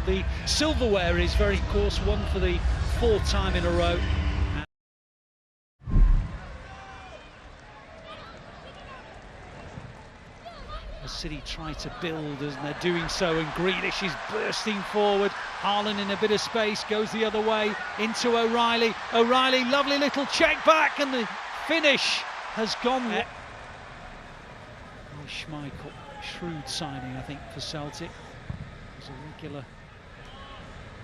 The silverware is very course, won for the fourth time in a row. As City try to build, and they're doing so, and Grealish is bursting forward. Haaland in a bit of space, goes the other way into O'Reilly. O'Reilly, lovely little check back, and the finish has gone there. Schmeichel, shrewd signing, I think, for Celtic. He's a regular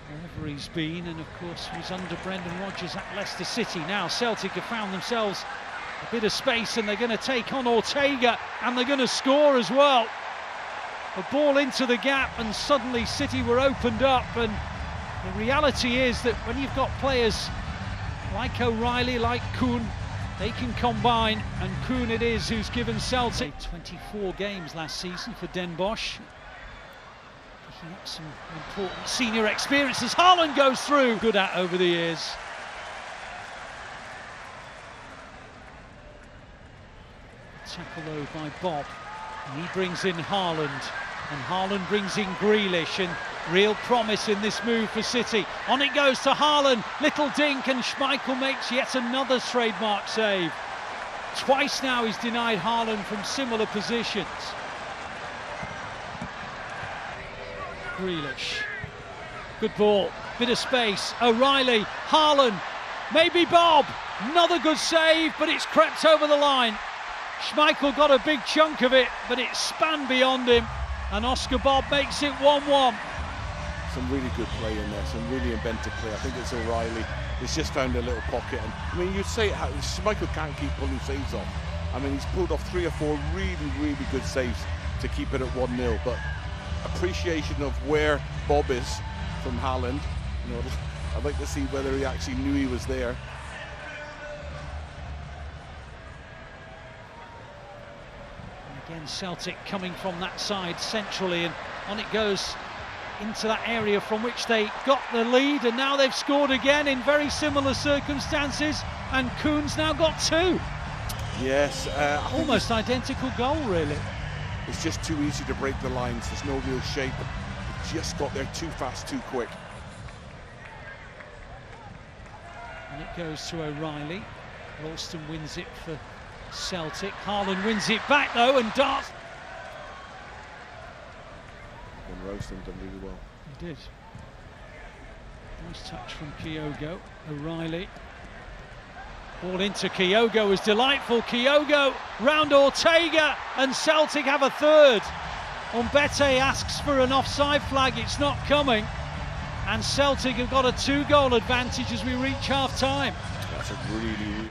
wherever he's been, and of course was under Brendan Rodgers at Leicester City. Now Celtic have found themselves a bit of space, and they're going to take on Ortega, and they're going to score as well. A ball into the gap, and suddenly City were opened up. And the reality is that when you've got players like O'Reilly, like Kuhn, they can combine, and Kuhn it is who's given Celtic 24 games last season for Den Bosch. Picking up some important senior experience as Haaland goes through. Good at over the years. Tackle though by Bobb, and he brings in Haaland, and Haaland brings in Grealish, and real promise in this move for City. On it goes to Haaland, little dink, and Schmeichel makes yet another trademark save. Twice now he's denied Haaland from similar positions. Grealish, good ball, bit of space, O'Reilly, Haaland, maybe Bobb, another good save, but it's crept over the line. Schmeichel got a big chunk of it, but it spanned beyond him, and Oscar Bobb makes it 1-1. Some really good play in there, some really inventive play. I think it's O'Reilly. He's just found a little pocket, and I mean, you'd say Schmeichel can't keep pulling saves off. I mean, he's pulled off 3 or 4 really good saves to keep it at 1-0, but appreciation of where Bobb is from Haaland. You know, I'd like to see whether he actually knew he was there. Again, Celtic coming from that side centrally, and on it goes into that area from which they got the lead, and now they've scored again in very similar circumstances, and Kuhn's now got 2. Yes. Almost identical goal, really. It's just too easy to break the lines. There's no real shape. It just got there too fast, too quick. And it goes to O'Reilly. Ralston wins it for Celtic. Haaland wins it back though, and darts. And Ralston done really well. He did. Nice touch from Kyogo. O'Reilly. Ball into Kyogo was delightful. Kyogo round Ortega, and Celtic have a third. Umbete asks for an offside flag. It's not coming, and Celtic have got a 2-goal advantage as we reach half-time. That's a really.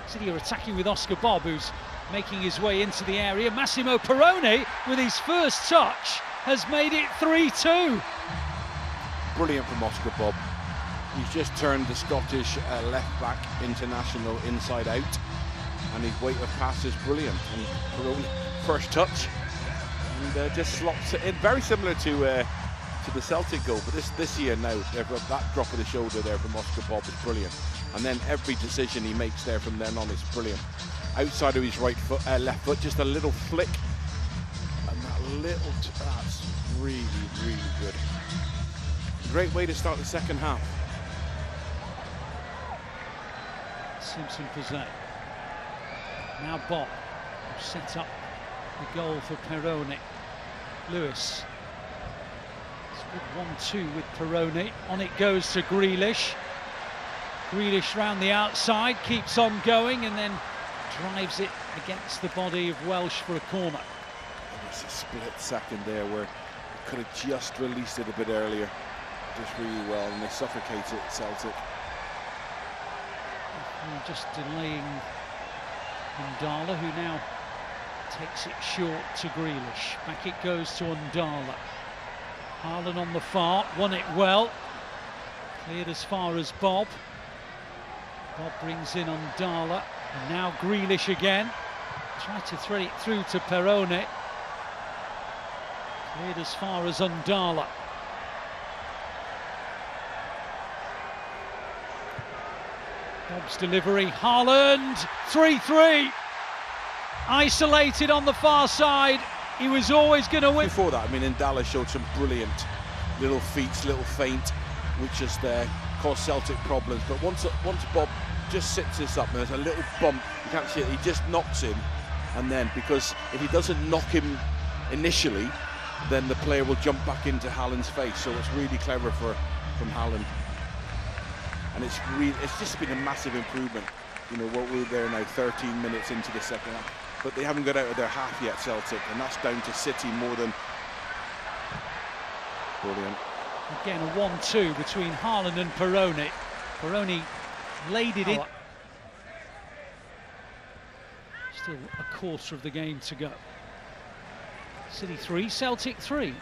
City are attacking with Oscar Bobb, who's making his way into the area. Maximo Perrone, with his first touch, has made it 3-2. Brilliant from Oscar Bobb. He's just turned the Scottish left-back international inside out, and his weight of pass is brilliant. And Perrone, first touch, and just slots it in. Very similar to the Celtic goal, but this year now, they've got that drop of the shoulder there from Oscar Bobb is brilliant. And then every decision he makes there from then on is brilliant. Outside of his right foot, left foot, just a little flick, and that's really good. Great way to start the second half. Simpson Pazet. Now Bobb set up the goal for Perrone. Lewis. It's good 1-2 with Perrone. On it goes to Grealish. Grealish round the outside, keeps on going, and then drives it against the body of Welsh for a corner. It's a split second there where he could have just released it a bit earlier. Just really well, and they suffocate it, Celtic. Just delaying Undala, who now takes it short to Grealish. Back it goes to Undala. Haaland on the far, won it well. Cleared as far as Bobb. Bobb brings in Undala, and now Grealish again. Tried to thread it through to Perrone. Cleared as far as Undala. Bobb's delivery, Haaland, 3-3. isolated on the far side. He was always going to win. Before that, I mean, Ndala showed some brilliant little feats, little feint, which just caused Celtic problems. But once Bobb just sits this up, and there's a little bump, you can't see it, he just knocks him. And then, because if he doesn't knock him initially, then the player will jump back into Haaland's face. So it's really clever from Haaland. And it's just been a massive improvement. You know, what we're there now, 13 minutes into the second half. But they haven't got out of their half yet, Celtic, and that's down to City more than... Brilliant. Again, a 1-2 between Haaland and Perrone. Perrone laid it in. Still a quarter of the game to go. City 3, Celtic 3.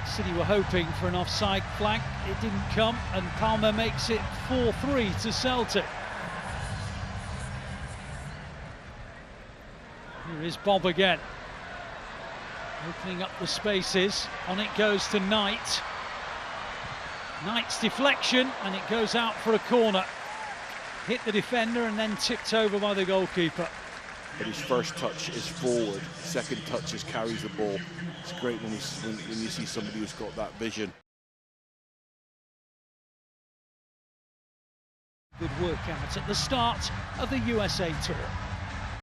City were hoping for an offside flag, it didn't come, and Palma makes it 4-3 to Celtic. Here is Bobb again, opening up the spaces. On it goes to Knight. Knight's deflection, and it goes out for a corner. Hit the defender and then tipped over by the goalkeeper. But his first touch is forward, second touch is carries the ball. It's great when you see somebody who's got that vision. Good workout at the start of the USA Tour.